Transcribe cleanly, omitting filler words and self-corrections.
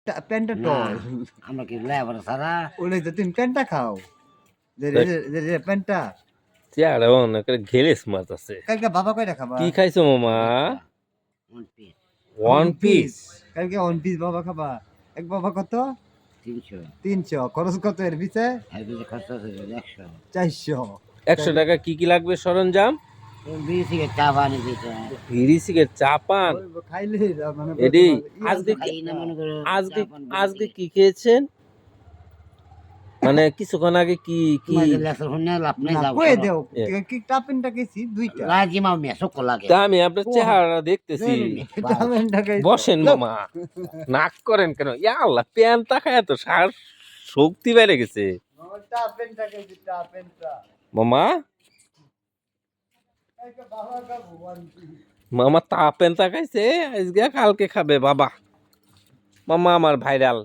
প্যান্টটা না টল আমরা কি লেবার সারা ওটাই তো তুমি প্যান্টটা খাও প্যান্টটা চেহারা অনেক ঘেরেস মাছ আছে। কালকে বাবা কয়টা খাবা কি খাইছো মামা? একটা ওয়ান পিস। কালকে ওয়ান পিস বাবা খাবা এক বাবা কত 300 300 খরচ কত এর পিছে আর কিছু খরচ আছে 100 400 100 টাকা কি কি লাগবে সরঞ্জাম? বিড়ি সিগারেট চা পানি দিতে বিড়ি সিগারেট চা পান খাইলে মানে এডি আজকে খাই না মনে করো আজকে আজকে কি খেয়েছেন? মানে কিছুক্ষণ আগে কি কি তোমাদের লেসের হুন্নে লাভ নাই যাও কই দেও কি টাপিনটা কেছি দুইটা লাজি মা মেসো লাগে তা আমি আপনার চেহারা দেখতেছি। টাপিনটা কেছি বসেন মামা, নাক করেন কেন? ইয়া আল্লাহ, প্যান্টটা খায় তো সার শক্তি বেড়ে গেছে টাপিনটা কেছি টাপিনটা মামা। কালকে বাবা খাবো ওয়ান পিস মামা তা প্যান্টটা খাইছে আজকে, কালকে খাবে বাবা। মামা আমার ভাইরাল।